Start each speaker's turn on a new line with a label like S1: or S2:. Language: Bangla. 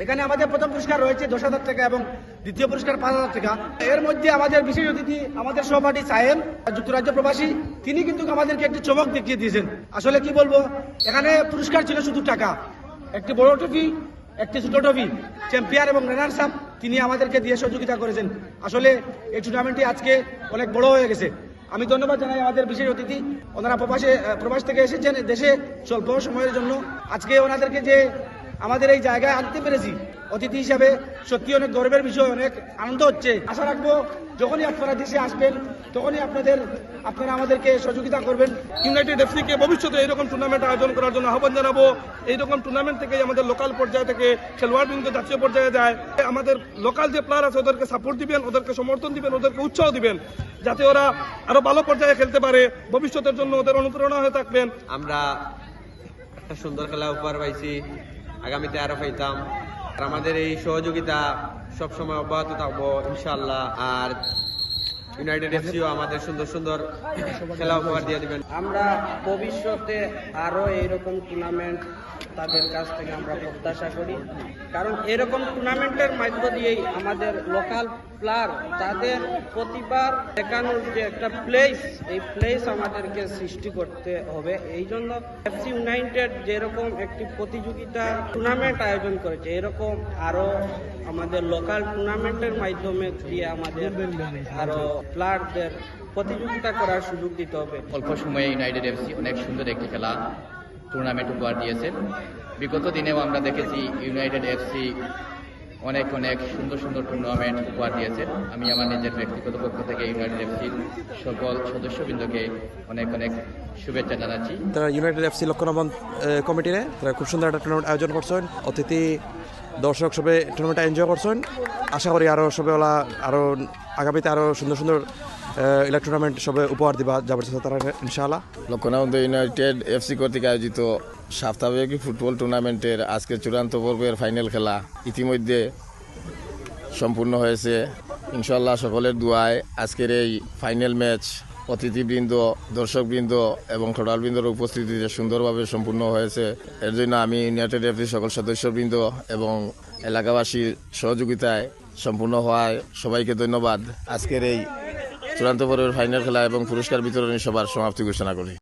S1: এখানে আমাদের প্রথম পুরস্কার রয়েছে 10,000 টাকা এবং দ্বিতীয় পুরস্কার 5,000 টাকা। এর মধ্যে আমাদের বিশেষ অতিথি আমাদের সহপাঠী সাহেব, যুক্তরাজ্য প্রবাসী, তিনি কিন্তু আমাদেরকে একটি চমক দেখিয়ে দিয়েছেন। আসলে কি বলবো, এখানে পুরস্কার ছিল শুধু টাকা, একটি বড় ট্রফি, একটি ছোট ট্রফি, চ্যাম্পিয়ন এবং রানার্স আপ তিনি আমাদেরকে দিয়ে সহযোগিতা করেছেন। আসলে এই টুর্নামেন্টটি আজকে অনেক বড় হয়ে গেছে। আমি ধন্যবাদ জানাই আমাদের বিশেষ অতিথি, ওনারা প্রবাস থেকে এসেছেন দেশে স্বল্প সময়ের জন্য। আজকে ওনাদেরকে যে আমাদের এই জায়গায় আনতে পেরেছি অতিথি হিসাবে, সত্যি অনেক গর্বের বিষয়, অনেক আনন্দ হচ্ছে। আশা রাখবো যখনই আপনারা দেশে আসবেন তখনই আপনারা আমাদেরকে সহযোগিতা করবেন।
S2: ইউনাইটেড এফসিকে ভবিষ্যতে এইরকম টুর্নামেন্ট আয়োজন করার জন্য আহ্বান জানাবো। এইরকম টুর্নামেন্ট থেকেই আমাদের লোকাল পর্যায় থেকে খেলোয়াড়বৃন্দ জাতীয় পর্যায়ে যায়। আমাদের লোকাল যে প্লেয়ার আছে ওদেরকে সাপোর্ট দিবেন, ওদেরকে সমর্থন দিবেন, ওদেরকে উৎসাহ দিবেন, যাতে ওরা আরো ভালো পর্যায়ে খেলতে পারে, ভবিষ্যতের জন্য ওদের অনুপ্রেরণা হয়ে থাকবেন।
S3: আমরা একটা সুন্দর খেলা উপহার পাইছি, আগামীতে আরো পাইতাম। আর আমাদের এই সহযোগিতা সবসময় অব্যাহত থাকবো ইনশাআল্লাহ। আর ইউনাইটেড এফসিও আমাদের সুন্দর সুন্দর খেলা উপহার দিয়ে দিবেন।
S4: আমরা ভবিষ্যতে আরো এইরকম টুর্নামেন্ট তাদের কাছ থেকে আমরা প্রত্যাশা করি, কারণ এরকম টুর্নামেন্টের মধ্য দিয়েই আমাদের লোকাল প্লেয়ার তাদের প্রতিবার দেখানোর যে একটা প্লেস, এই প্লেস আমাদেরকে সৃষ্টি করতে হবে। এই জন্য এফসি ইউনাইটেড যেরকম একটি প্রতিযোগিতা টুর্নামেন্ট আয়োজন করেছে, এরকম আরো আমাদের লোকাল টুর্নামেন্টের মাধ্যমে দিয়ে আমাদের আরো প্লেয়ারদের প্রতিযোগিতা করার সুযোগ দিতে হবে।
S5: অল্প সময়ে ইউনাইটেড এফসি অনেক সুন্দর একটি খেলা টুর্নামেন্ট উপহার দিয়েছে। বিগত দিনেও আমরা দেখেছি ইউনাইটেড এফসি অনেক সুন্দর সুন্দর টুর্নামেন্ট উপহার দিয়েছে। আমি আমার নিজের ব্যক্তিগত পক্ষ থেকে ইউনাইটেড এফসির সকল সদস্যবৃন্দকে অনেক শুভেচ্ছা জানাচ্ছি।
S6: তারা ইউনাইটেড এফসি লক্ষ্যনবন কমিটিরে তারা খুব সুন্দর একটা টুর্নামেন্ট আয়োজন করছেন। অতিথি দর্শক সবে টুর্নামেন্ট এনজয় করছেন। আশা করি আরও সবে আরও আগামীতে আরও সুন্দর টুর্নামেন্ট সবে উপহার দিবা যাবার তারা ইনশাআল্লাহ।
S7: লক্ষ্যনবন্দ ইউনাইটেড এফসি কর্তৃক আয়োজিত সপ্তাহব্যাপী ফুটবল টুর্নামেন্টের আজকে চূড়ান্ত পর্বের ফাইনাল খেলা ইতিমধ্যে সম্পূর্ণ হয়েছে। ইনশাআল্লাহ সকলের দোয়ায় আজকের এই ফাইনাল ম্যাচ অতিথিবৃন্দ, দর্শকবৃন্দ এবং খেলোয়াড়বৃন্দর উপস্থিতিতে সুন্দরভাবে সম্পূর্ণ হয়েছে। এর জন্য আমি ইউনাইটেড এফসির সকল সদস্যবৃন্দ এবং এলাকাবাসীর সহযোগিতায় সম্পূর্ণ হওয়ায় সবাইকে ধন্যবাদ। আজকের এই চূড়ান্ত পর্বের ফাইনাল খেলা এবং পুরস্কার বিতরণী সভার সমাপ্তি ঘোষণা করি।